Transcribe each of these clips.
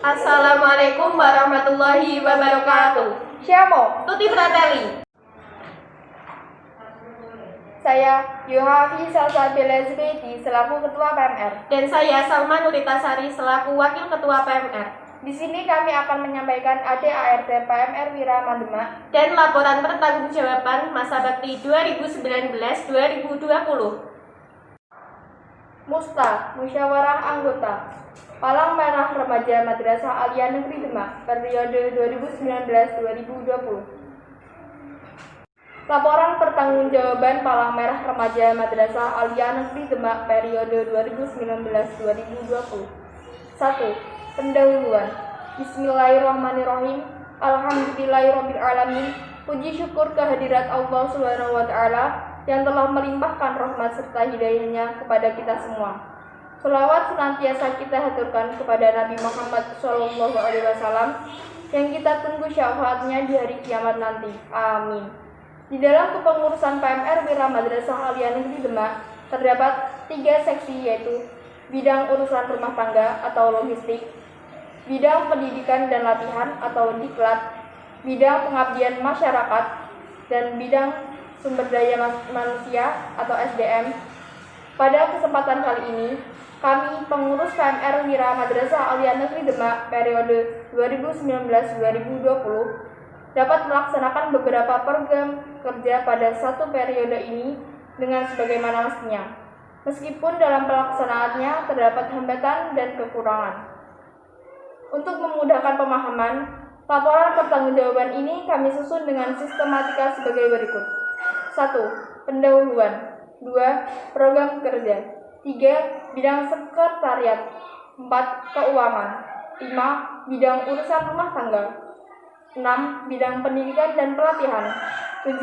Assalamualaikum warahmatullahi wabarakatuh. Siamo, Tutti fratelli. saya Yohafi Salsabila Zubaidi selaku Ketua PMR. Dan saya Salma Nuritasari selaku Wakil Ketua PMR. Di sini kami akan menyampaikan ADART PMR Wirama Demak Dan laporan pertanggungjawaban masa bakti 2019-2020. Musta, Musyawarah Anggota Palang Merah Remaja Madrasah Aliyah Negeri Demak periode 2019-2020. Laporan pertanggungjawaban Palang Merah Remaja Madrasah Aliyah Negeri Demak periode 2019-2020. 1. Pendahuluan. Bismillahirrahmanirrahim. Alhamdulillahirrabbilalamin. Puji syukur kehadirat Allah Subhanahu wa Ta'ala yang telah melimpahkan rahmat serta hidayahnya kepada kita semua. Selawat senantiasa kita haturkan kepada Nabi Muhammad SAW yang kita tunggu syafaatnya di hari kiamat nanti. Amin. Di dalam kepengurusan PMR Wirama Madrasah Aliyah Negeri Demak terdapat 3 seksi, yaitu bidang urusan rumah tangga atau logistik, bidang pendidikan dan latihan atau diklat, bidang pengabdian masyarakat, dan bidang sumber daya manusia atau SDM. Pada kesempatan kali ini, kami pengurus PMR Wirama Madrasah Aliyah Negeri Demak periode 2019-2020 dapat melaksanakan beberapa program kerja pada satu periode ini dengan sebagaimana mestinya, meskipun dalam pelaksanaannya terdapat hambatan dan kekurangan. Untuk memudahkan pemahaman, laporan pertanggungjawaban ini kami susun dengan sistematika sebagai berikut. 1. Pendahuluan. 2. Program kerja. 3. Bidang sekretariat. 4. Keuangan. 5. Bidang urusan rumah tangga. 6. Bidang pendidikan dan pelatihan. 7.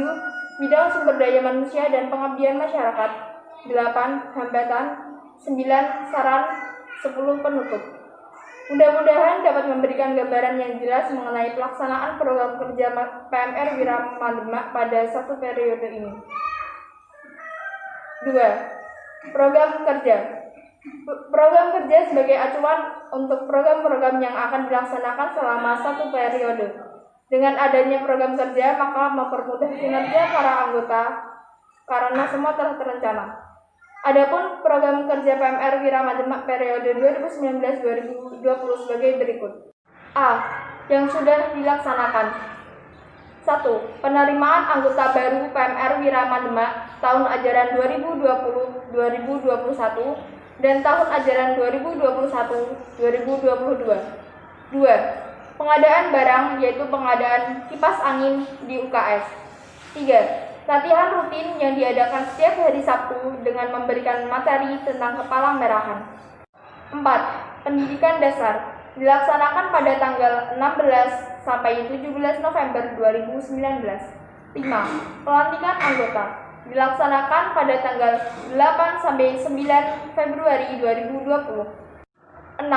Bidang sumber daya manusia dan pengabdian masyarakat. 8. Hambatan. 9. Saran. 10. Penutup. Mudah-mudahan dapat memberikan gambaran yang jelas mengenai pelaksanaan program kerja PMR Wirama Demak pada satu periode ini. 2. Program kerja. Program kerja sebagai acuan untuk program-program yang akan dilaksanakan selama satu periode. Dengan adanya program kerja, maka mempermudah kinerja para anggota karena semua telah terencana. Adapun program kerja PMR Wirama Demak periode 2019-2020 sebagai berikut. A. Yang sudah dilaksanakan. 1. Penerimaan anggota baru PMR Wirama Demak tahun ajaran 2020-2021 dan tahun ajaran 2021-2022. 2. Pengadaan barang, yaitu pengadaan kipas angin di UKS. 3. Latihan rutin yang diadakan setiap hari Sabtu dengan memberikan materi tentang kepalang merahan. 4. Pendidikan dasar dilaksanakan pada tanggal 16 sampai 17 November 2019. 5. Pelantikan anggota dilaksanakan pada tanggal 8 sampai 9 Februari 2020. 6.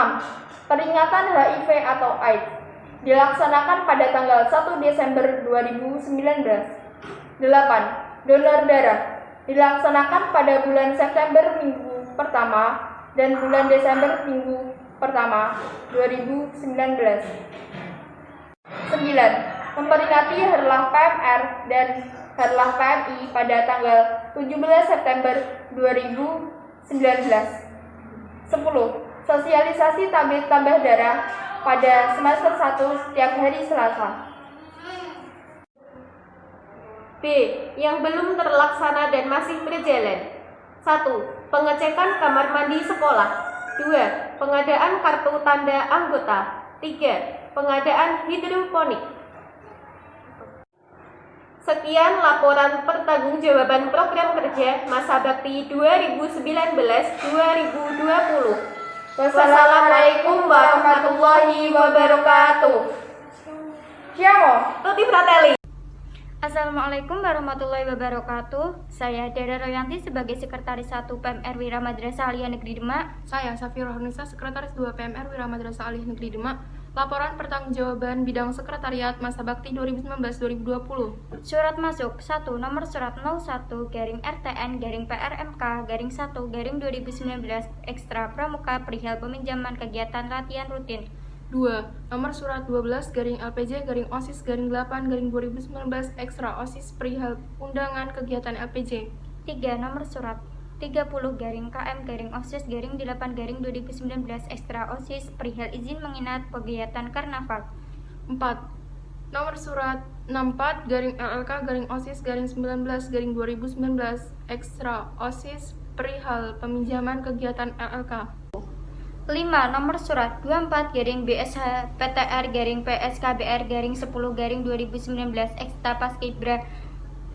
Peringatan HIV atau AIDS dilaksanakan pada tanggal 1 Desember 2019. 8. Donor darah dilaksanakan pada bulan September minggu pertama dan bulan Desember minggu pertama 2019. 9. Memperingati Harlah PMR dan Harlah PMI pada tanggal 17 September 2019. 10. Sosialisasi tablet tambah darah pada semester 1 setiap hari Selasa. B. Yang belum terlaksana dan masih berjalan. 1. Pengecekan kamar mandi sekolah. 2. Pengadaan kartu tanda anggota. 3. Pengadaan hidroponik. Sekian laporan pertanggungjawaban program kerja masa bakti 2019-2020. Wassalamualaikum warahmatullahi wabarakatuh. Siamo. Tutti fratelli. Assalamualaikum warahmatullahi wabarakatuh. Saya Dara Royanti sebagai Sekretaris 1 PMR Wirama Madrasah Aliyah Negeri Demak. Saya Safira Hornisa, Sekretaris 2 PMR Wirama Madrasah Aliyah Negeri Demak. Laporan pertanggungjawaban bidang sekretariat masa bakti 2019-2020. Surat masuk 1. Nomor surat 01-RTN-PRMK-1-2019 Ekstra Pramuka perihal peminjaman kegiatan latihan rutin 2. Nomor surat 12 garing LPJ garing OSIS garing 8 garing 2019 ekstra OSIS perihal undangan kegiatan LPJ. 3. Nomor surat 30 garing KM garing OSIS garing 8 garing 2019 ekstra OSIS perihal izin menginap kegiatan karnaval. 4. Nomor surat 64 garing LLK garing OSIS garing 19 garing 2019 ekstra OSIS perihal peminjaman kegiatan LLK. 5. Nomor surat 24 garing BSH PTR garing PSKBR garing 10 garing 2019 ekstra paskibra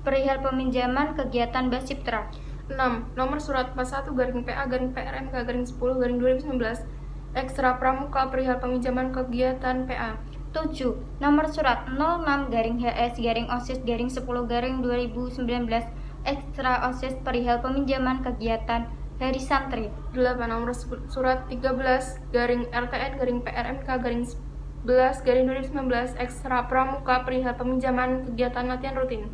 perihal peminjaman kegiatan Basiptra. 6. Nomor surat 41 garing PA garing PRMK garing 10 garing 2019 ekstra pramuka perihal peminjaman kegiatan PA. 7. Nomor surat 06 garing HS garing OSIS garing 10 garing 2019 ekstra OSIS perihal peminjaman kegiatan Hari Santri. 8. Nomor surat 13 garing LTN garing PRMK garing 11 garing 2019 ekstra pramuka perihal peminjaman kegiatan latihan rutin.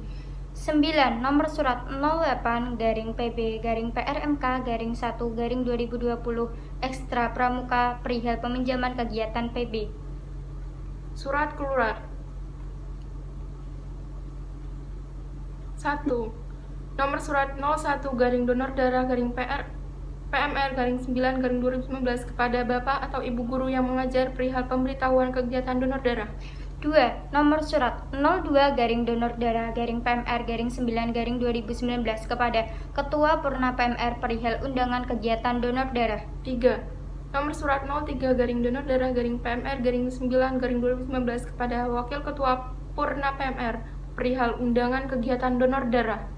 9. Nomor surat 08 garing PB garing PRMK garing 1 garing 2020 ekstra pramuka perihal peminjaman kegiatan PB. Surat Kelurahan. 1. Nomor surat 01 garing donor darah garing PMR garing 9 garing 2019 kepada Bapak atau Ibu guru yang mengajar perihal pemberitahuan kegiatan donor darah. 2. Nomor surat 02 garing donor darah garing PMR garing 9 garing 2019 kepada Ketua Purna PMR perihal undangan kegiatan donor darah. 3. Nomor surat 03 garing donor darah garing PMR garing 9 garing 2019 kepada Wakil Ketua Purna PMR perihal undangan kegiatan donor darah.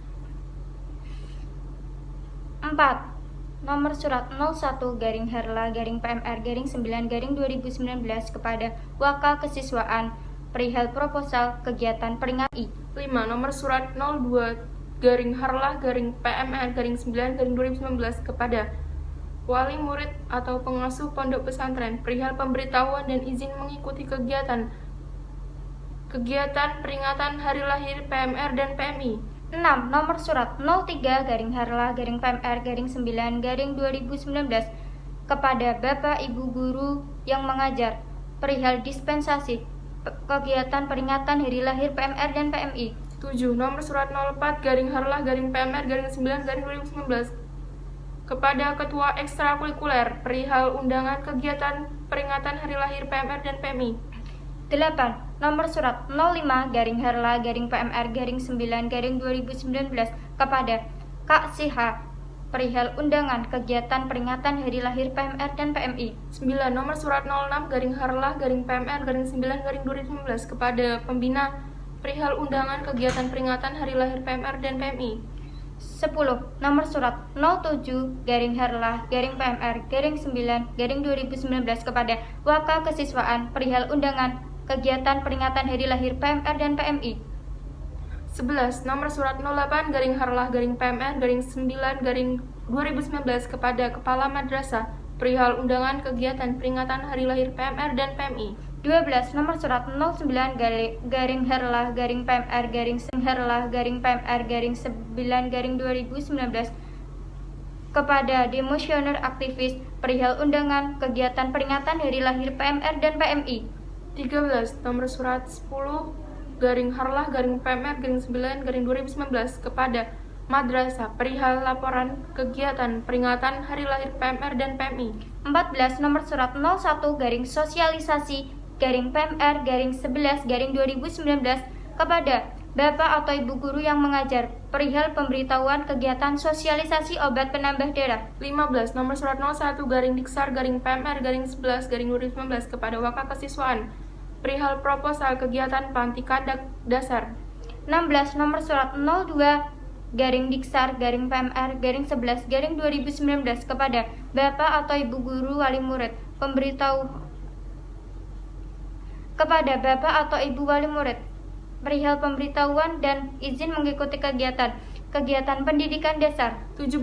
4. Nomor surat 01 garing Herla garing PMR garing 9 garing 2019 kepada Waka Kesiswaan perihal proposal kegiatan peringatan. 5. Nomor surat 02 garing Harlah garing PMR garing 9 garing 2019 kepada wali murid atau pengasuh pondok pesantren perihal pemberitahuan dan izin mengikuti kegiatan peringatan hari lahir PMR dan PMI. 6. Nomor surat 03 garing Harla garing PMR garing 9 garing 2019 kepada Bapak Ibu guru yang mengajar perihal dispensasi kegiatan peringatan hari lahir PMR dan PMI. 7. Nomor surat 04 garing Harlah garing PMR garing 9 garing 2019 kepada Ketua Ekstrakurikuler perihal undangan kegiatan peringatan hari lahir PMR dan PMI. 8. Nomor surat 05 garing Herla garing PMR garing 9 garing 2019 kepada Kak Siha perihal undangan kegiatan peringatan hari lahir PMR dan PMI. 9. Nomor surat 06 garing Harlah garing PMR garing 9 garing 2019 kepada Pembina perihal undangan kegiatan peringatan hari lahir PMR dan PMI. 10. Nomor surat 07 garing Herla garing PMR garing 9 garing 2019 kepada Waka Kesiswaan perihal undangan kegiatan peringatan hari lahir PMR dan PMI. 11. Nomor surat 08 garing Harlah garing PMR garing 9 garing 2019 kepada Kepala Madrasah perihal undangan kegiatan peringatan hari lahir PMR dan PMI. 12. Nomor surat 09 garing Herla garing PMR garing Herla garing PMR garing 9 garing 2019 kepada demosioner aktivis perihal undangan kegiatan peringatan hari lahir PMR dan PMI. 13. Nomor surat 10 garing Harlah garing PMR garing 9 garing 2019 kepada Madrasah perihal laporan kegiatan peringatan hari lahir PMR dan PMI. 14. Nomor surat 01 garing sosialisasi garing PMR garing 11 garing 2019 kepada Bapak atau Ibu guru yang mengajar perihal pemberitahuan kegiatan sosialisasi obat penambah darah. 15. Nomor surat 01 garing Diksar garing PMR garing 11 garing 2019 kepada Waka Kesiswaan perihal proposal kegiatan pelantikan dasar. 16. Nomor surat 02 garing Diksar garing PMR garing 11 garing 2019 kepada Bapak atau Ibu guru wali murid kepada Bapak atau Ibu wali murid perihal pemberitahuan dan izin mengikuti kegiatan pendidikan dasar. 17.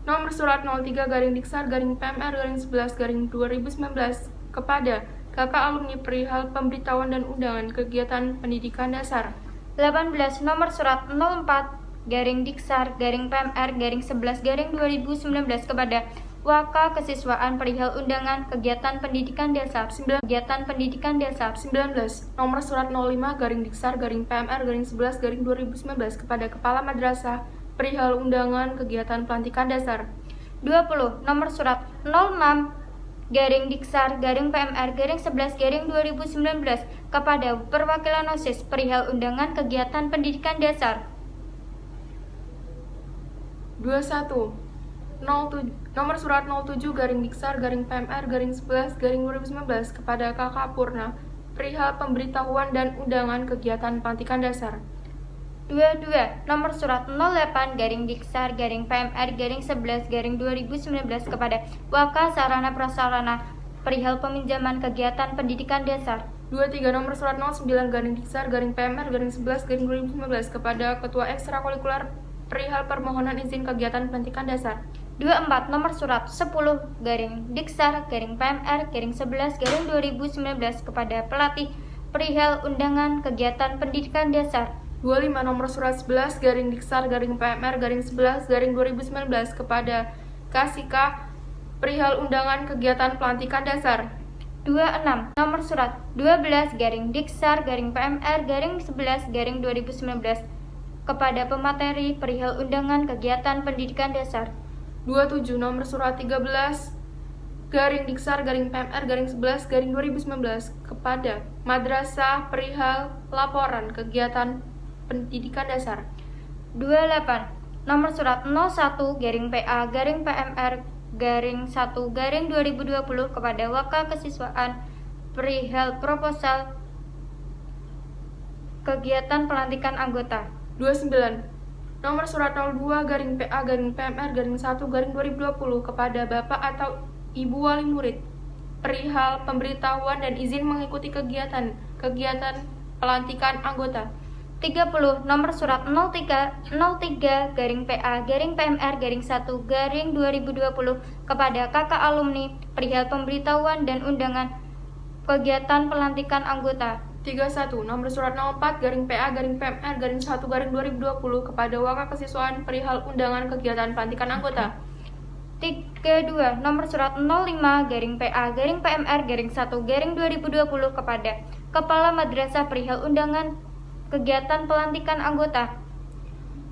Nomor surat 03 garing Diksar garing PMR garing 11 garing 2019 kepada Kakak alumni perihal pemberitahuan dan undangan kegiatan pendidikan dasar. 18. Nomor surat 04 garing Diksar garing PMR garing 11 garing 2019 kepada Waka Kesiswaan perihal undangan kegiatan pendidikan dasar. 19. Kegiatan pendidikan dasar. 19. Nomor surat 05 garing Diksar garing PMR garing 11 garing 2019 kepada Kepala Madrasah perihal undangan kegiatan pelantikan dasar. 20. Nomor surat 06 garing Diksar garing PMR garing 11 garing 2019 kepada perwakilan OSIS perihal undangan kegiatan pendidikan dasar. 21. Nomor surat 07 garing Diksar garing PMR garing 11 garing 2019 kepada Kakak Purna perihal pemberitahuan dan undangan kegiatan pelantikan dasar. 22. Nomor surat 08 garing Diksar garing PMR garing 11 garing 2019 kepada Waka Sarana Prasarana perihal peminjaman kegiatan pendidikan dasar. 23. Nomor surat 09 garing Diksar garing PMR garing 11 garing 2019 kepada Ketua Ekstrakurikuler perihal permohonan izin kegiatan pelantikan dasar. 24. Nomor surat 10 garing Diksar garing PMR garing 11 garing 2019 kepada pelatih perihal undangan kegiatan pendidikan dasar. 25. Nomor surat 11 garing Diksar garing PMR garing 11 garing 2019 kepada Kasika perihal undangan kegiatan pelantikan dasar. 26. Nomor surat 12 garing Diksar garing PMR garing 11 garing 2019 kepada pemateri perihal undangan kegiatan pendidikan dasar. 27. Nomor surat 13 garing Diksar garing PMR garing 11 garing 2019 kepada Madrasah perihal laporan kegiatan pendidikan dasar. 28. Nomor surat 01 garing PA garing PMR garing 1 garing 2020 kepada Waka Kesiswaan perihal proposal kegiatan pelantikan anggota. 29. Nomor surat 02 garing PA garing PMR garing 1 garing 2020 kepada Bapak atau Ibu Wali Murid perihal pemberitahuan dan izin mengikuti kegiatan pelantikan anggota. 30. Nomor surat 03 garing PA garing PMR garing 1 garing 2020 kepada kakak alumni perihal pemberitahuan dan undangan kegiatan pelantikan anggota. 31. Nomor surat 04 garing PA garing PMR garing 1 garing 2020 kepada Waka Kesiswaan perihal undangan kegiatan pelantikan anggota. 32. Nomor surat 05 garing PA garing PMR garing 1 garing 2020 kepada Kepala Madrasah perihal undangan kegiatan pelantikan anggota.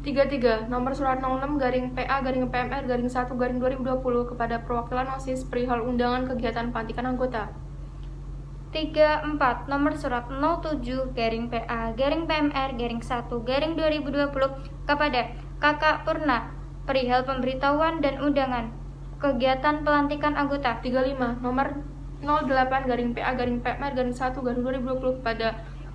33. Nomor surat 06 garing PA garing PMR garing 1 garing 2020 kepada perwakilan OSIS perihal undangan kegiatan pelantikan anggota. 34. Nomor surat 07 garing PA garing PMR garing 1 garing 2020 kepada Kakak Purna perihal pemberitahuan dan undangan kegiatan pelantikan anggota. 35. Nomor 08 garing PA garing PMR garing 1 garing 2020 kepada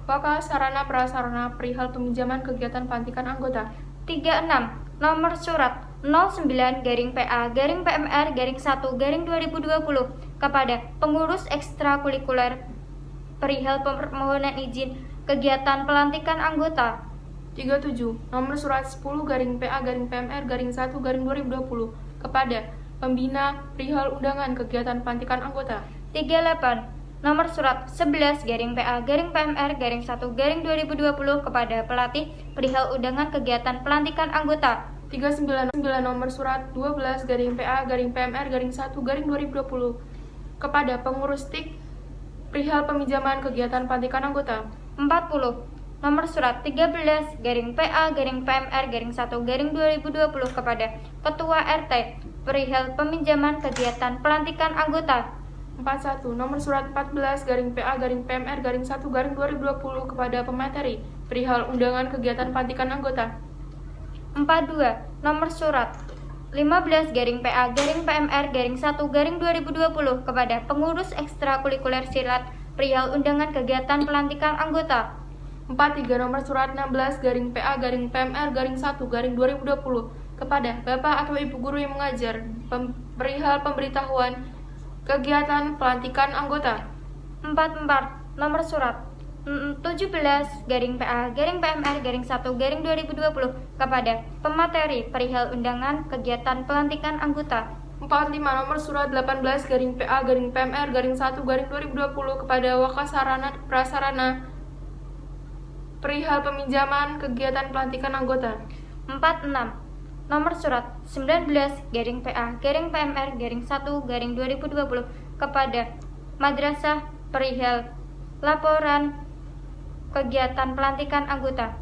Waka Sarana Prasarana perihal peminjaman kegiatan pelantikan anggota. 36. Nomor surat 09 garing PA garing PMR garing 1 garing 2020 kepada pengurus ekstrakurikuler perihal permohonan izin kegiatan pelantikan anggota. 37. Nomor surat 10 garing PA garing PMR garing 1 garing 2020 kepada pembina perihal undangan kegiatan pelantikan anggota. 38. Nomor surat 11 garing PA garing PMR garing 1 garing 2020 kepada pelatih perihal undangan kegiatan pelantikan anggota. 39. Nomor surat 12 garing PA garing PMR garing 1 garing 2020 kepada pengurus TIK perihal peminjaman kegiatan pelantikan anggota. 40. Nomor surat 13 garing PA garing PMR garing 1 garing 2020 kepada Ketua RT perihal peminjaman kegiatan pelantikan anggota. 41. Nomor surat 14 garing PA garing PMR garing 1 garing 2020 kepada pemateri perihal undangan kegiatan pelantikan anggota. 42. Nomor surat 15 garing PA garing PMR garing 1 garing 2020 kepada pengurus ekstrakurikuler silat perihal undangan kegiatan pelantikan anggota. 43. Nomor surat 16 garing PA garing PMR garing 1 garing 2020 kepada Bapak atau Ibu Guru yang mengajar perihal pemberitahuan kegiatan pelantikan anggota. 44. Nomor surat 17 garing PA garing PMR garing 1 garing 2020 kepada pemateri perihal undangan kegiatan pelantikan anggota. 45. Nomor surat 18 garing PA garing PMR garing 1 garing 2020 kepada Waka Sarana Prasarana perihal peminjaman kegiatan pelantikan anggota. 46. Nomor Surat 19/PA/PMR/1/2020 kepada Madrasah perihal laporan kegiatan pelantikan anggota.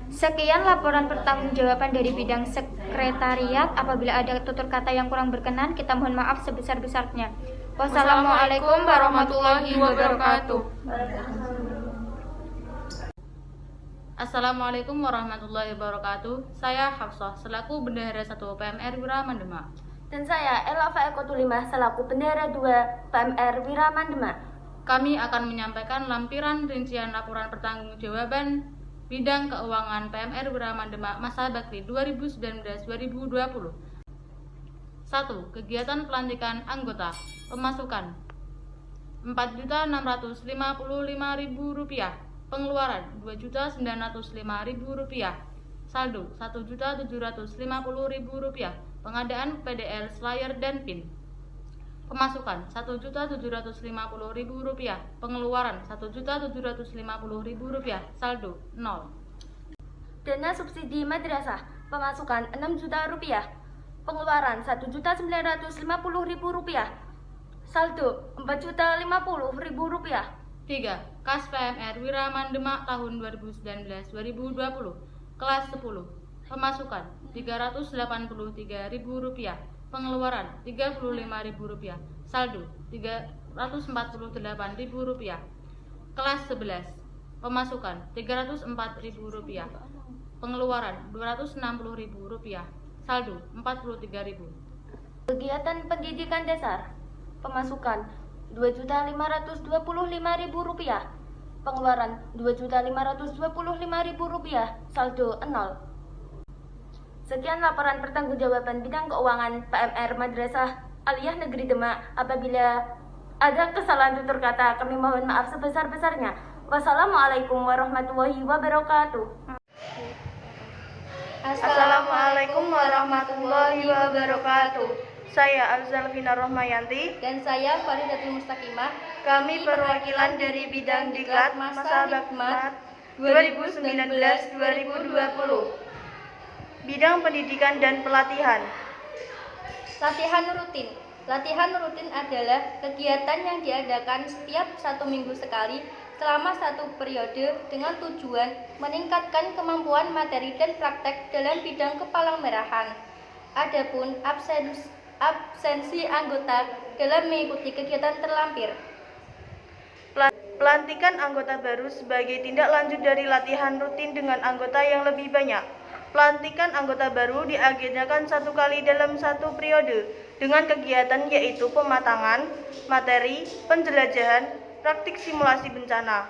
Sekian laporan pertanggungjawaban dari bidang sekretariat. Apabila ada tutur kata yang kurang berkenan, kita mohon maaf sebesar-besarnya. Wassalamualaikum warahmatullahi wabarakatuh. Assalamualaikum warahmatullahi wabarakatuh. Saya Hafsah selaku Bendahara 1 PMR Wiraman Demak. Dan saya Elafa Ekotulimah selaku Bendahara 2 PMR Wiraman Demak. Kami akan menyampaikan lampiran rincian laporan pertanggungjawaban bidang keuangan PMR Wiraman Demak masa bakti 2019-2020. 1. Kegiatan pelantikan anggota. Pemasukan Rp4.655.000. Pengeluaran Rp2.905.000. Saldo Rp1.750.000. Pengadaan PDL, slayer, dan PIN. Pemasukan Rp1.750.000. Pengeluaran Rp1.750.000. Saldo 0. Dana subsidi madrasah. Pemasukan Rp6 juta. Pengeluaran Rp1.950.000. Saldo Rp4.050.000. 3. Kas PMR Wiraman Demak tahun 2019-2020. Kelas 10. Pemasukan Rp383.000. Pengeluaran Rp35.000. Saldo Rp348.000. Kelas 11. Pemasukan Rp304.000. Pengeluaran Rp260.000. Saldo Rp43.000. Kegiatan pendidikan dasar. Pemasukan Rp2.525.000. Pengeluaran Rp2.525.000. Saldo 0. Sekian laporan pertanggungjawaban bidang keuangan PMR Madrasah Aliyah Negeri Demak. Apabila ada kesalahan tutur kata, kami mohon maaf sebesar-besarnya. Wassalamualaikum warahmatullahi wabarakatuh. Assalamualaikum warahmatullahi wabarakatuh. Saya Alzalvina Rohmayanti Dan saya Faridatul Mustaqimah. Kami perwakilan dari bidang Diklat masa Bakmat 2019-2020. Bidang pendidikan dan pelatihan. Latihan rutin. Latihan rutin adalah kegiatan yang diadakan setiap 1 minggu sekali selama 1 periode dengan tujuan meningkatkan kemampuan materi dan praktek dalam bidang kepalang-merahan. Adapun absensi anggota dalam mengikuti kegiatan terlampir. Pelantikan anggota baru sebagai tindak lanjut dari latihan rutin dengan anggota yang lebih banyak. Pelantikan anggota baru diagendakan 1 kali dalam 1 periode dengan kegiatan yaitu pematangan, materi, penjelajahan, praktik simulasi bencana.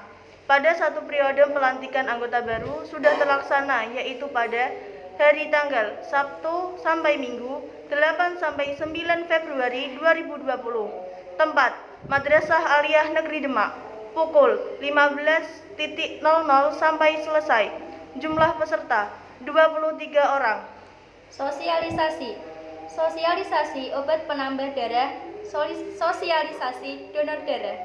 Pada 1 periode pelantikan anggota baru sudah terlaksana yaitu pada hari tanggal Sabtu sampai Minggu 8 sampai 9 Februari 2020. Tempat Madrasah Aliyah Negeri Demak. Pukul 15.00 sampai selesai. Jumlah peserta 23 orang. Sosialisasi. Sosialisasi obat penambah darah. Sosialisasi donor darah.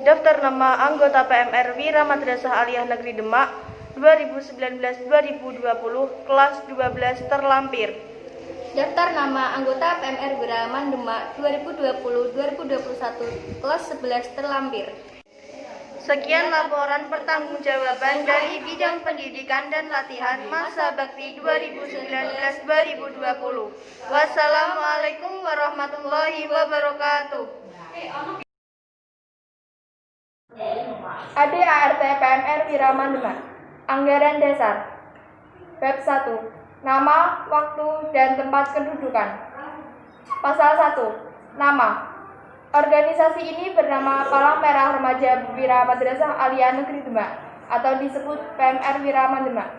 Daftar nama anggota PMR Wira Madrasah Aliyah Negeri Demak 2019-2020 kelas 12 terlampir. Daftar nama anggota PMR Wiraman Demak 2020-2021 kelas 11 terlampir. Sekian laporan pertanggungjawaban dari bidang pendidikan dan latihan masa bakti 2019-2020. Wassalamualaikum warahmatullahi wabarakatuh. ADART PMR Wiraman Demak. Anggaran dasar. Bab 1. Nama, waktu, dan tempat kedudukan. Pasal 1. Nama. Organisasi ini bernama Palang Merah Remaja Wira Madrasah Aliyah Negeri Demak atau disebut PMR Wiraman Demak.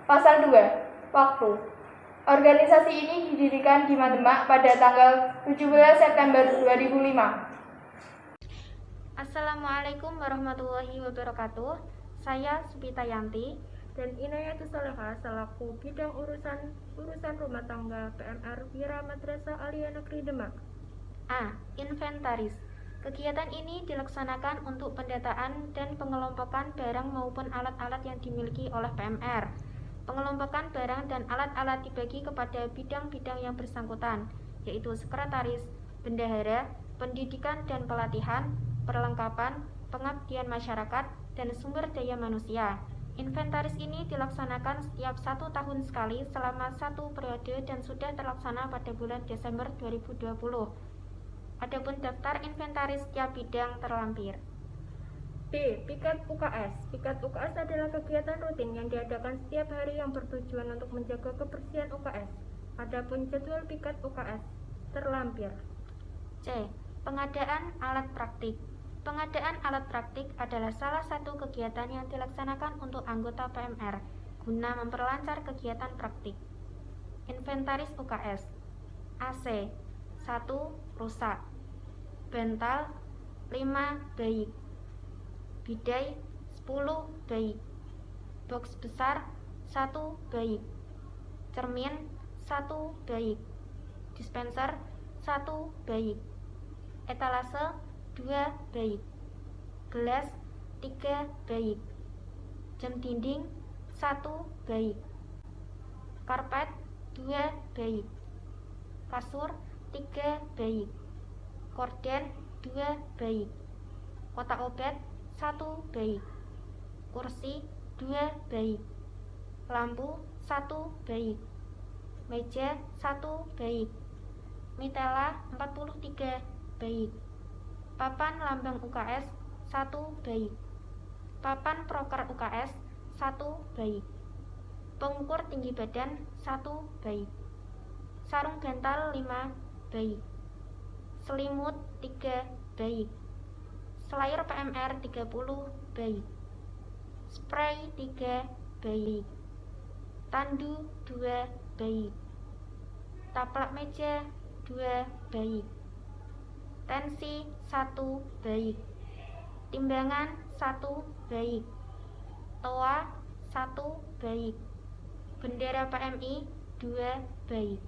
Pasal 2. Waktu. Organisasi ini didirikan di Demak pada tanggal 17 September 2005. Assalamualaikum warahmatullahi wabarakatuh. Saya Supita Yanti dan Inayatus Soleha selaku bidang urusan rumah tangga PMR Wira Madrasah Aliyah Negeri Demak. A. Inventaris. Kegiatan ini dilaksanakan untuk pendataan dan pengelompokan barang maupun alat-alat yang dimiliki oleh PMR. Pengelompokan barang dan alat-alat dibagi kepada bidang-bidang yang bersangkutan, yaitu sekretaris, bendahara, pendidikan dan pelatihan, perlengkapan, pengabdian masyarakat, dan sumber daya manusia. Inventaris ini dilaksanakan setiap 1 tahun sekali selama 1 periode dan sudah terlaksana pada bulan Desember 2020. Adapun daftar inventaris setiap bidang terlampir. B. Piket UKS. Piket UKS adalah kegiatan rutin yang diadakan setiap hari yang bertujuan untuk menjaga kebersihan UKS. Adapun jadwal piket UKS terlampir. C. Pengadaan alat praktik. Pengadaan alat praktik adalah salah satu kegiatan yang dilaksanakan untuk anggota PMR guna memperlancar kegiatan praktik. Inventaris UKS. AC 1 rusak, bantal 5 baik, bidai 10 baik, box besar 1 baik, cermin 1 baik, dispenser 1 baik, etalase 2 baik, gelas 3 baik, jam dinding 1 baik, karpet 2 baik, kasur 3 baik, korden 2 baik, kotak obat 1 baik, kursi 2 baik, lampu 1 baik, meja 1 baik, mitela 43 baik, papan lambang UKS 1 baik, papan proker UKS 1 baik, pengukur tinggi badan 1 baik, sarung bantal 5 baik, selimut 3 baik, selayar PMR 30 baik, spray 3 baik, tandu 2 baik, taplak meja 2 baik, tensi 1 baik, timbangan 1 baik, toa 1 baik, bendera PMI 2 baik.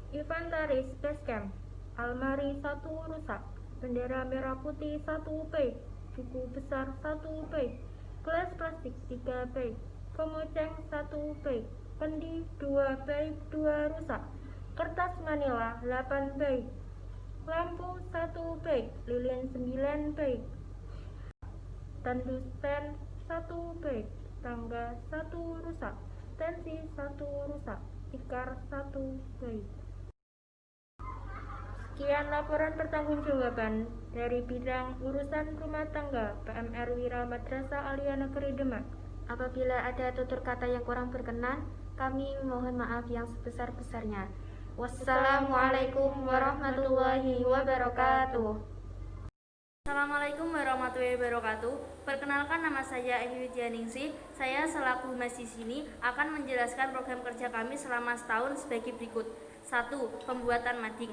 Inventaris Basecamp. Almari 1 rusak, bendera merah putih 1 baik, buku besar 1 baik, gelas plastik 3 baik, kemoceng 1 baik, kendi 2 baik 2 rusak, kertas manila 8 baik, lampu 1 baik, lilin 9 baik, tandu stand 1 baik, tangga 1 rusak, tensi 1 rusak, tikar 1 baik. Sekian laporan pertanggungjawaban dari bidang urusan rumah tangga PMR Wira Madrasah Aliyah Negeri Demak. Apabila ada tutur kata yang kurang berkenan, kami mohon maaf yang sebesar-besarnya. Wassalamualaikum warahmatullahi wabarakatuh. Assalamualaikum warahmatullahi wabarakatuh. Perkenalkan, nama saya Evi Widianingsih. Saya selaku humas di sini akan menjelaskan program kerja kami selama setahun sebagai berikut. 1. Pembuatan mading.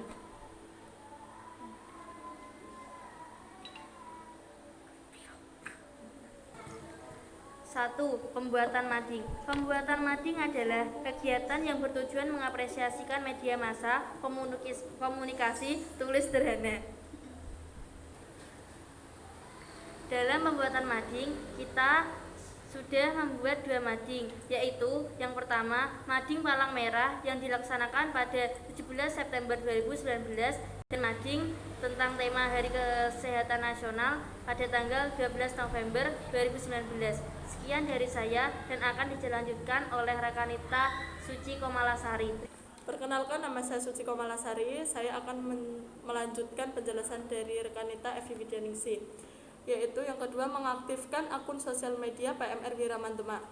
1. Pembuatan mading. Pembuatan mading adalah kegiatan yang bertujuan mengapresiasikan media massa, komunikasi, tulis sederhana. Dalam pembuatan mading, kita sudah membuat 2 mading, yaitu yang pertama, mading palang merah yang dilaksanakan pada 17 September 2019 dan mading tentang tema Hari Kesehatan Nasional pada tanggal 12 November 2019. Sekian dari saya dan akan dilanjutkan oleh Rekanita Suci Komalasari. Perkenalkan, nama saya Suci Komalasari. Saya akan melanjutkan penjelasan dari Rekanita Evi Widianingsih, yaitu yang kedua, mengaktifkan akun sosial media PMR Wira Mandemak.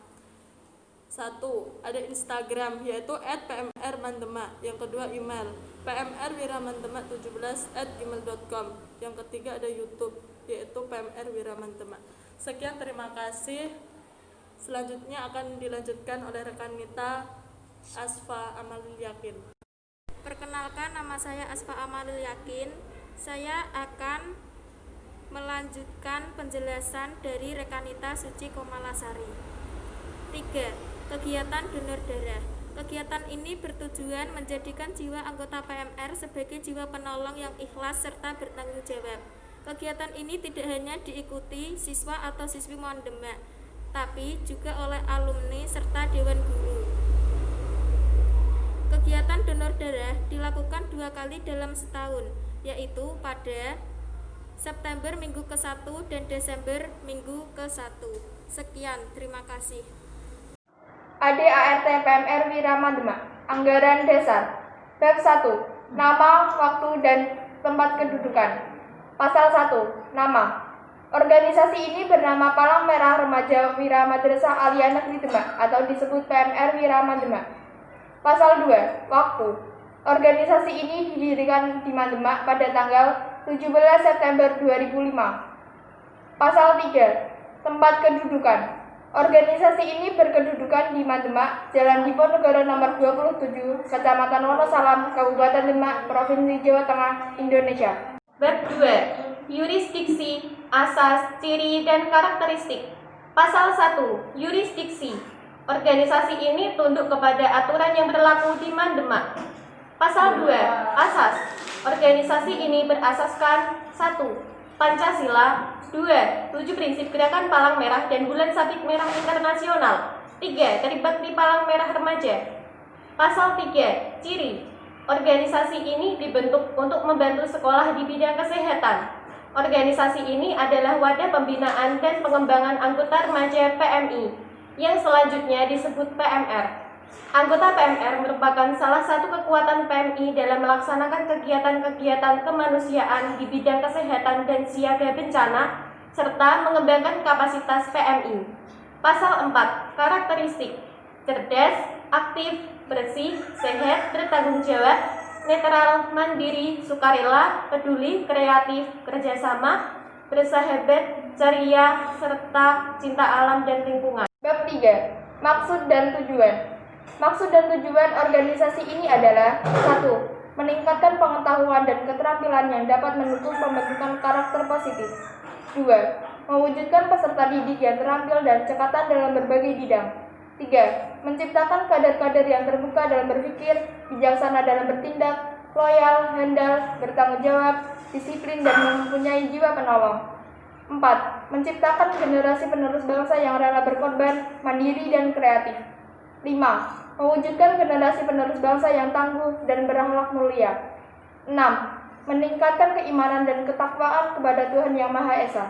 1. Ada Instagram, yaitu @pmrmandemak. Yang kedua, email pmrwiramandemak17@gmail.com. Yang ketiga, ada YouTube, yaitu PMR Wira Mandemak. Sekian, terima kasih. Selanjutnya akan dilanjutkan oleh Rekanita Asfa Amalul Yakin. Perkenalkan, nama saya Asfa Amalul Yakin. Saya akan melanjutkan penjelasan dari Rekanita Suci Komalasari. 3. Kegiatan donor darah. Kegiatan ini bertujuan menjadikan jiwa anggota PMR sebagai jiwa penolong yang ikhlas serta bertanggung jawab. Kegiatan ini tidak hanya diikuti siswa atau siswi Mondemak, tapi juga oleh alumni serta dewan guru. Kegiatan donor darah dilakukan 2 kali dalam setahun, yaitu pada September minggu ke-1 dan Desember minggu ke-1. Sekian, terima kasih. ADART PMR Wirama Demak. Anggaran dasar. Bab 1. Nama, waktu, dan tempat kedudukan. Pasal 1. Nama. Organisasi ini bernama Palang Merah Remaja Wira Madrasah Aliyah Negeri Demak atau disebut PMR Wirama Demak. Pasal 2. Waktu. Organisasi ini didirikan di Demak pada tanggal 17 September 2005. Pasal 3. Tempat kedudukan. Organisasi ini berkedudukan di Demak, Jalan Diponegoro nomor 27, Kecamatan Wonosalam, Kabupaten Demak, Provinsi Jawa Tengah, Indonesia. Bab 2. Yurisdiksi, asas, ciri, dan karakteristik. Pasal 1. Yurisdiksi. Organisasi ini tunduk kepada aturan yang berlaku di Demak. Pasal 2. Asas. Organisasi ini berasaskan 1. Pancasila. 2. 7 prinsip gerakan Palang Merah dan Bulan Sabit Merah Internasional. 3. Terlibat di Palang Merah Remaja. Pasal 3. Ciri. Organisasi ini dibentuk untuk membantu sekolah di bidang kesehatan. Organisasi ini adalah wadah pembinaan dan pengembangan anggota remaja PMI, yang selanjutnya disebut PMR. Anggota PMR merupakan salah satu kekuatan PMI dalam melaksanakan kegiatan-kegiatan kemanusiaan di bidang kesehatan dan siaga bencana, serta mengembangkan kapasitas PMI. Pasal 4. Karakteristik. Cerdas, aktif, bersih, sehat, bertanggung jawab, netral, mandiri, sukarela, peduli, kreatif, kerjasama, bersahabat, ceria, serta cinta alam dan lingkungan. Bab 3. Maksud dan tujuan. Maksud dan tujuan organisasi ini adalah 1. Meningkatkan pengetahuan dan keterampilan yang dapat mendukung pembentukan karakter positif. 2. Mewujudkan peserta didik yang terampil dan cekatan dalam berbagai bidang. 3. Menciptakan kader-kader yang terbuka dalam berpikir, bijaksana dalam bertindak, loyal, handal, bertanggung jawab, disiplin, dan mempunyai jiwa penolong. 4. Menciptakan generasi penerus bangsa yang rela berkorban, mandiri, dan kreatif. 5. Mewujudkan generasi penerus bangsa yang tangguh dan berakhlak mulia. 6. Meningkatkan keimanan dan ketakwaan kepada Tuhan Yang Maha Esa.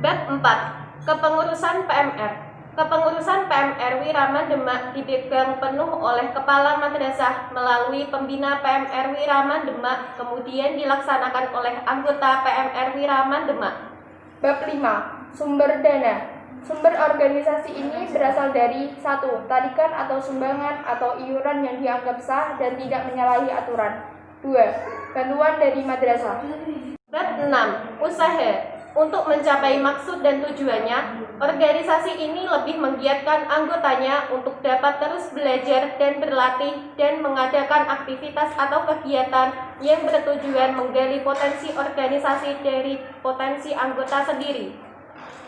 Bab 4. Kepengurusan PMR. Kepengurusan PMR Wirama Demak dipegang penuh oleh Kepala Madrasah melalui pembina PMR Wirama Demak, kemudian dilaksanakan oleh anggota PMR Wirama Demak. Bab 5. Sumber dana. Sumber organisasi ini berasal dari 1. Tarikan atau sumbangan atau iuran yang dianggap sah dan tidak menyalahi aturan. 2. Bantuan dari madrasah. Bab 6. Usaha. Untuk mencapai maksud dan tujuannya, organisasi ini lebih menggiatkan anggotanya untuk dapat terus belajar dan berlatih dan mengadakan aktivitas atau kegiatan yang bertujuan menggali potensi organisasi dari potensi anggota sendiri.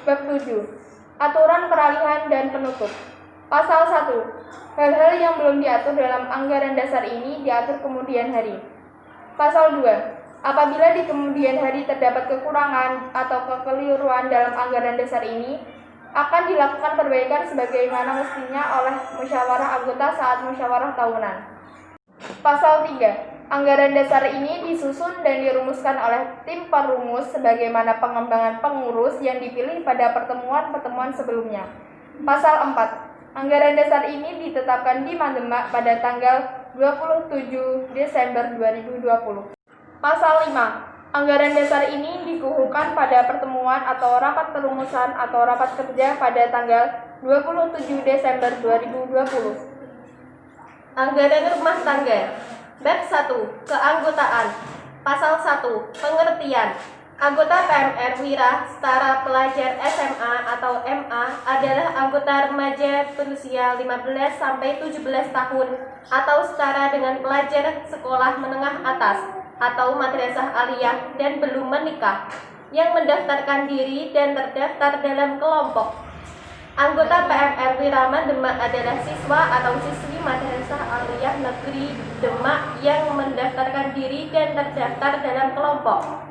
Bab 7. Aturan peralihan dan penutup. Pasal 1. Hal-hal yang belum diatur dalam anggaran dasar ini diatur kemudian hari. Pasal 2. Apabila di kemudian hari terdapat kekurangan atau kekeliruan dalam anggaran dasar ini, akan dilakukan perbaikan sebagaimana mestinya oleh musyawarah anggota saat musyawarah tahunan. Pasal 3. Anggaran dasar ini disusun dan dirumuskan oleh tim perumus sebagaimana pengembangan pengurus yang dipilih pada pertemuan-pertemuan sebelumnya. Pasal 4. Anggaran dasar ini ditetapkan di Demak pada tanggal 27 Desember 2020. Pasal 5. Anggaran dasar ini dikukuhkan pada pertemuan atau rapat perumusan atau rapat kerja pada tanggal 27 Desember 2020. Anggaran rumah tangga. Bab 1. Keanggotaan. Pasal 1. Pengertian. Anggota PMR Wira setara pelajar SMA atau MA adalah anggota remaja berusia 15 sampai 17 tahun atau setara dengan pelajar sekolah menengah atas atau madrasah aliyah dan belum menikah yang mendaftarkan diri dan terdaftar dalam kelompok. Anggota PMR Wiraman Demak adalah siswa atau siswi Madrasah Aliyah Negeri Demak yang mendaftarkan diri dan terdaftar dalam kelompok.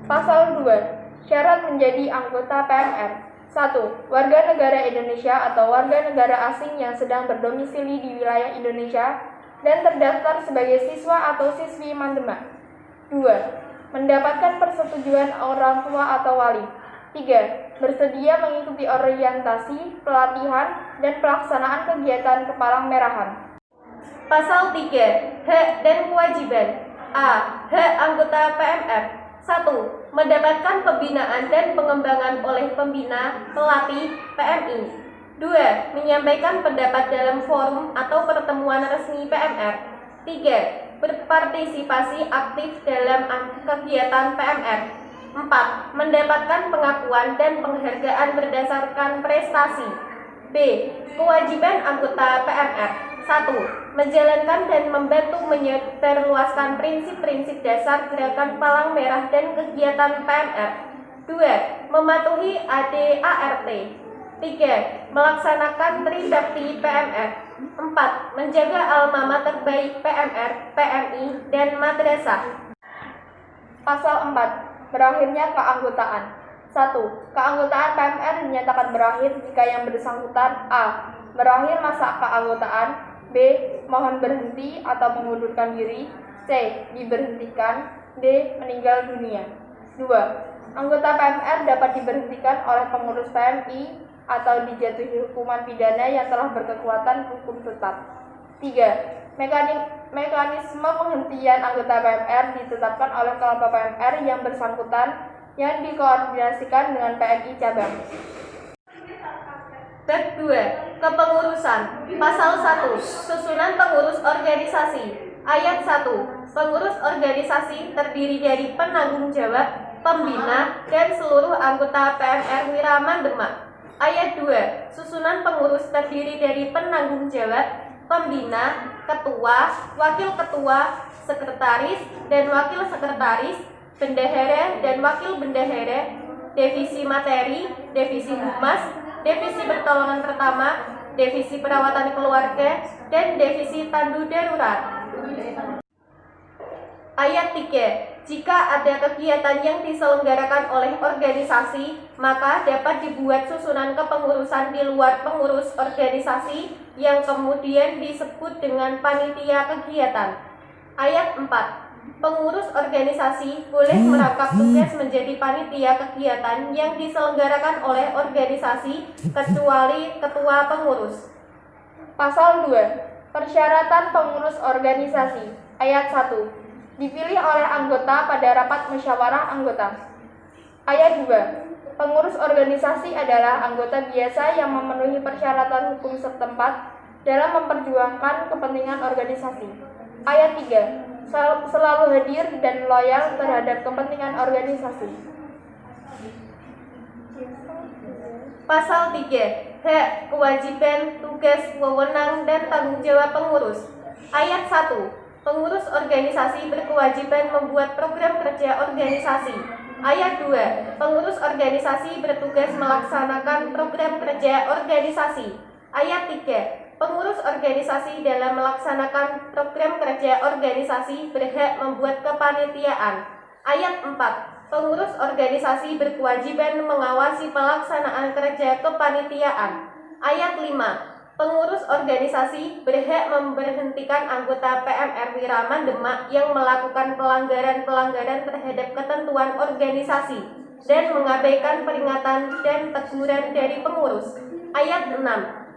Pasal 2. Syarat menjadi anggota PMR. 1. Warga negara Indonesia atau warga negara asing yang sedang berdomisili di wilayah Indonesia dan terdaftar sebagai siswa atau siswi Mandemak. 2. Mendapatkan persetujuan orang tua atau wali. 3. Bersedia mengikuti orientasi, pelatihan, dan pelaksanaan kegiatan kepalang merahan. Pasal 3. Hak dan kewajiban. A. Hak anggota PMR. 1. Mendapatkan pembinaan dan pengembangan oleh pembina, pelatih, PMI. 2. Menyampaikan pendapat dalam forum atau pertemuan resmi PMR. 3. Berpartisipasi aktif dalam kegiatan PMR. 4. Mendapatkan pengakuan dan penghargaan berdasarkan prestasi. B. Kewajiban anggota PMR. 1. Menjalankan dan membantu menyebarluaskan prinsip-prinsip dasar gerakan Palang Merah dan kegiatan PMR. 2. Mematuhi ADART. 3. Melaksanakan Trisakti PMR. 4. Menjaga alma mater baik PMR, PMI, dan madrasah. Pasal 4. Berakhirnya keanggotaan. 1. Keanggotaan PMR dinyatakan berakhir jika yang bersangkutan A. Berakhir masa keanggotaan. B. Mohon berhenti atau mengundurkan diri. C. Diberhentikan. D. Meninggal dunia. 2. Anggota PMR dapat diberhentikan oleh pengurus PMI atau dijatuhi hukuman pidana yang telah berkekuatan hukum tetap. 3. Mekanisme penghentian anggota PMR ditetapkan oleh kelompok PMR yang bersangkutan yang dikoordinasikan dengan PMI cabang. Bab 2. Kepengurusan. Pasal 1. Susunan pengurus organisasi. Ayat 1. Pengurus organisasi terdiri dari penanggung jawab, pembina, dan seluruh anggota PMR Wiraman Demak. Ayat 2. Susunan pengurus terdiri dari penanggung jawab, pembina, ketua, wakil ketua, sekretaris, dan wakil sekretaris, bendahara dan wakil bendahara, divisi materi, divisi humas, divisi pertolongan pertama, divisi perawatan keluarga, dan divisi tandu darurat. Ayat 3. Jika ada kegiatan yang diselenggarakan oleh organisasi, maka dapat dibuat susunan kepengurusan di luar pengurus organisasi yang kemudian disebut dengan panitia kegiatan. Ayat 4. Pengurus organisasi boleh merangkap tugas menjadi panitia kegiatan yang diselenggarakan oleh organisasi kecuali ketua pengurus. Pasal 2. Persyaratan pengurus organisasi. Ayat 1. Dipilih oleh anggota pada rapat musyawarah anggota. Ayat 2. Pengurus organisasi adalah anggota biasa yang memenuhi persyaratan hukum setempat dalam memperjuangkan kepentingan organisasi. Ayat 3. Selalu hadir dan loyal terhadap kepentingan organisasi. Pasal 3. Hak, kewajiban, tugas, wewenang, dan tanggung jawab pengurus. Ayat 1. Pengurus organisasi berkewajiban membuat program kerja organisasi. Ayat 2. Pengurus organisasi bertugas melaksanakan program kerja organisasi. Ayat 3. Pengurus organisasi dalam melaksanakan program kerja organisasi berhak membuat kepanitiaan. Ayat 4. Pengurus organisasi berkewajiban mengawasi pelaksanaan kerja kepanitiaan. Ayat 5. Pengurus organisasi berhak memberhentikan anggota PMR Wiraman Demak yang melakukan pelanggaran-pelanggaran terhadap ketentuan organisasi dan mengabaikan peringatan dan teguran dari pengurus. Ayat 6.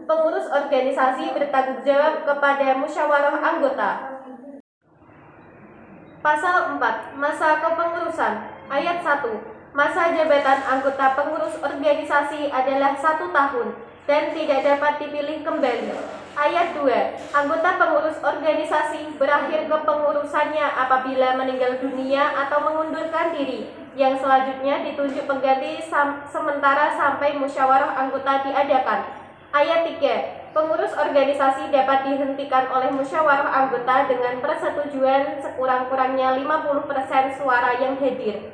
Pengurus organisasi bertanggung jawab kepada musyawarah anggota. Pasal 4. Masa kepengurusan. Ayat 1. Masa jabatan anggota pengurus organisasi adalah 1 tahun dan tidak dapat dipilih kembali. Ayat 2. Anggota pengurus organisasi berakhir kepengurusannya apabila meninggal dunia atau mengundurkan diri, yang selanjutnya ditunjuk pengganti sementara sampai musyawarah anggota diadakan. Ayat 3. Pengurus organisasi dapat dihentikan oleh musyawarah anggota dengan persetujuan sekurang-kurangnya 50% suara yang hadir.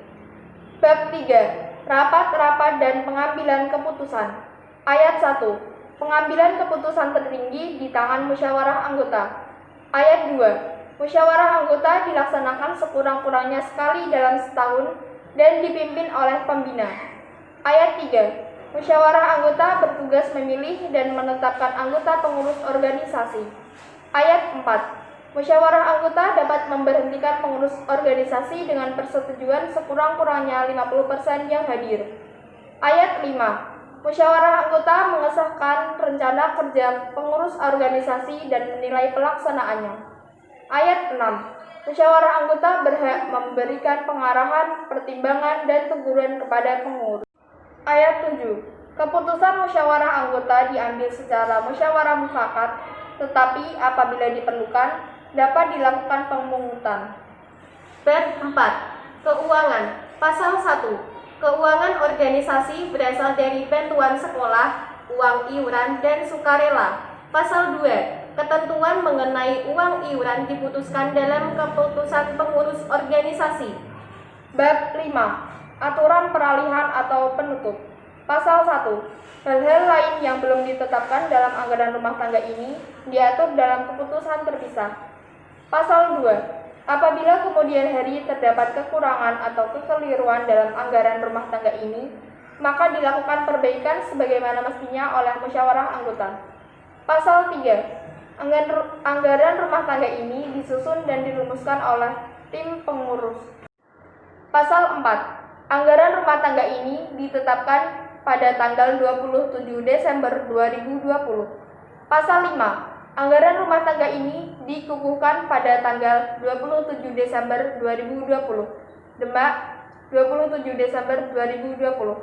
Bab 3. Rapat-rapat dan pengambilan keputusan. Ayat 1. Pengambilan keputusan tertinggi di tangan musyawarah anggota. Ayat 2. Musyawarah anggota dilaksanakan sekurang-kurangnya sekali dalam setahun dan dipimpin oleh pembina. Ayat 3. Musyawarah anggota bertugas memilih dan menetapkan anggota pengurus organisasi. Ayat 4. Musyawarah anggota dapat memberhentikan pengurus organisasi dengan persetujuan sekurang-kurangnya 50% yang hadir. Ayat 5. Musyawarah anggota mengesahkan rencana kerja pengurus organisasi dan menilai pelaksanaannya. Ayat 6. Musyawarah anggota berhak memberikan pengarahan, pertimbangan, dan teguran kepada pengurus. Ayat 7. Keputusan musyawarah anggota diambil secara musyawarah mufakat, tetapi apabila diperlukan, dapat dilakukan pemungutan. Bab 4. Keuangan. Pasal 1. Keuangan organisasi berasal dari bantuan sekolah, uang iuran, dan sukarela. Pasal 2. Ketentuan mengenai uang iuran diputuskan dalam keputusan pengurus organisasi. Bab 5. Aturan peralihan atau penutup. Pasal 1. Hal-hal lain yang belum ditetapkan dalam anggaran rumah tangga ini diatur dalam keputusan terpisah. Pasal 2. Apabila kemudian hari terdapat kekurangan atau kekeliruan dalam anggaran rumah tangga ini, maka dilakukan perbaikan sebagaimana mestinya oleh musyawarah anggota. Pasal 3. Anggaran rumah tangga ini disusun dan dirumuskan oleh tim pengurus. Pasal 4. Anggaran rumah tangga ini ditetapkan pada tanggal 27 Desember 2020. Pasal 5. Anggaran rumah tangga ini dikukuhkan pada tanggal 27 Desember 2020. Demak, 27 Desember 2020.